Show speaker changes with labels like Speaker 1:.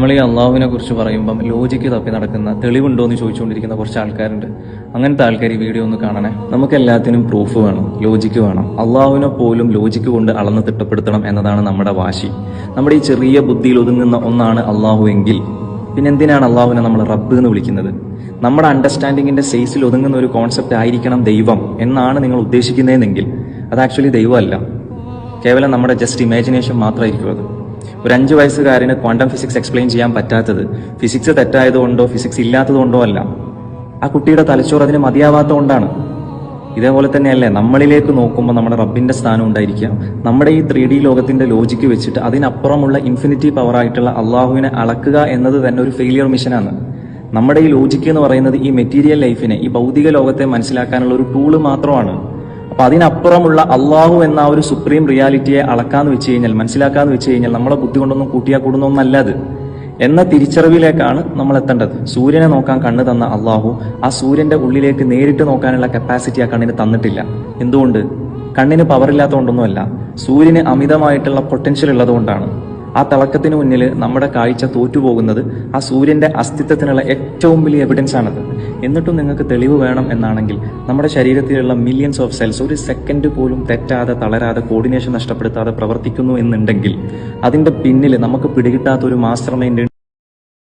Speaker 1: നമ്മൾ ഈ അള്ളാഹുവിനെ കുറിച്ച് പറയുമ്പം ലോജിക്ക് തപ്പി നടക്കുന്ന തെളിവുണ്ടോ എന്ന് ചോദിച്ചുകൊണ്ടിരിക്കുന്ന കുറച്ച് ആൾക്കാരുണ്ട്. അങ്ങനത്തെ ആൾക്കാർ ഈ വീഡിയോ ഒന്ന് കാണണേ. നമുക്ക് എല്ലാത്തിനും പ്രൂഫ് വേണം, ലോജിക്ക് വേണം. അള്ളാഹുവിനെ പോലും ലോജിക്ക് കൊണ്ട് അളന്ന് തിട്ടപ്പെടുത്തണം എന്നതാണ് നമ്മുടെ വാശി. നമ്മുടെ ഈ ചെറിയ ബുദ്ധിയിൽ ഒതുങ്ങുന്ന ഒന്നാണ് അള്ളാഹു എങ്കിൽ പിന്നെ എന്തിനാണ് അള്ളാഹുവിനെ നമ്മൾ റബ്ബ് എന്ന് വിളിക്കുന്നത്? നമ്മുടെ അണ്ടർസ്റ്റാൻഡിങ്ങിന്റെ സൈസിൽ ഒതുങ്ങുന്ന ഒരു കോൺസെപ്റ്റ് ആയിരിക്കണം ദൈവം എന്നാണ് നിങ്ങൾ ഉദ്ദേശിക്കുന്നതെങ്കിൽ അത് ആക്ച്വലി ദൈവമല്ല, കേവലം നമ്മുടെ ജസ്റ്റ് ഇമാജിനേഷൻ മാത്രമായിരിക്കും അത്. ഒരു 5 വയസ്സുകാരന് ക്വാണ്ടം ഫിസിക്സ് എക്സ്പ്ലെയിൻ ചെയ്യാൻ പറ്റാത്തത് ഫിസിക്സ് തെറ്റായതുകൊണ്ടോ ഫിസിക്സ് ഇല്ലാത്തതുകൊണ്ടോ അല്ല, ആ കുട്ടിയുടെ തലച്ചോറ് അതിന് മതിയാവാത്തതുകൊണ്ടാണ്. ഇതേപോലെ തന്നെയല്ലേ നമ്മളിലേക്ക് നോക്കുമ്പോൾ നമ്മുടെ റബ്ബിന്റെ സ്ഥാനം ഉണ്ടായിരിക്കാം. നമ്മുടെ ഈ 3D ലോകത്തിന്റെ ലോജിക്ക് വെച്ചിട്ട് അതിനപ്പുറമുള്ള ഇൻഫിനിറ്റി പവറായിട്ടുള്ള അള്ളാഹുവിനെ അളക്കുക എന്നത് തന്നെ ഒരു ഫെയിലിയർ മിഷനാണ്. നമ്മുടെ ഈ ലോജിക്ക് എന്ന് പറയുന്നത് ഈ മെറ്റീരിയൽ ലൈഫിനെ, ഈ ഭൗതിക ലോകത്തെ മനസ്സിലാക്കാനുള്ള ഒരു ടൂള് മാത്രമാണ്. അപ്പൊ അതിനപ്പുറമുള്ള അള്ളാഹു എന്ന ഒരു സുപ്രീം റിയാലിറ്റിയെ അളക്കാന്ന് വെച്ച് കഴിഞ്ഞാൽ, മനസ്സിലാക്കാന്ന് വെച്ച് കഴിഞ്ഞാൽ നമ്മളെ ബുദ്ധി കൊണ്ടൊന്നും കൂട്ടിയാൽ കൂടുന്ന ഒന്നല്ല അത് എന്ന തിരിച്ചറിവിലേക്കാണ് നമ്മൾ എത്തേണ്ടത്. സൂര്യനെ നോക്കാൻ കണ്ണ് തന്ന അള്ളാഹു ആ സൂര്യന്റെ ഉള്ളിലേക്ക് നേരിട്ട് നോക്കാനുള്ള കപ്പാസിറ്റി ആ കണ്ണിന് തന്നിട്ടില്ല. എന്തുകൊണ്ട്? കണ്ണിന് പവറില്ലാത്തതുകൊണ്ടൊന്നുമല്ല, സൂര്യന് അമിതമായിട്ടുള്ള പൊട്ടൻഷ്യൽ ഉള്ളതുകൊണ്ടാണ്. ആ തിളക്കത്തിന് മുന്നിൽ നമ്മുടെ കാഴ്ച തോറ്റുപോകുന്നത് ആ സൂര്യന്റെ അസ്തിത്വത്തിനുള്ള ഏറ്റവും വലിയ എവിഡൻസ് ആണത്. എന്നിട്ടും നിങ്ങൾക്ക് തെളിവ് വേണം എന്നാണെങ്കിൽ നമ്മുടെ ശരീരത്തിലുള്ള മില്യൺസ് ഓഫ് സെൽസ് ഒരു സെക്കൻഡ് പോലും തെറ്റാതെ, തളരാതെ, കോർഡിനേഷൻ നഷ്ടപ്പെടുത്താതെ പ്രവർത്തിക്കുന്നു എന്നുണ്ടെങ്കിൽ അതിന്റെ പിന്നിൽ നമുക്ക് പിടികിട്ടാത്ത ഒരു മാസ്റ്റർ മൈൻഡ്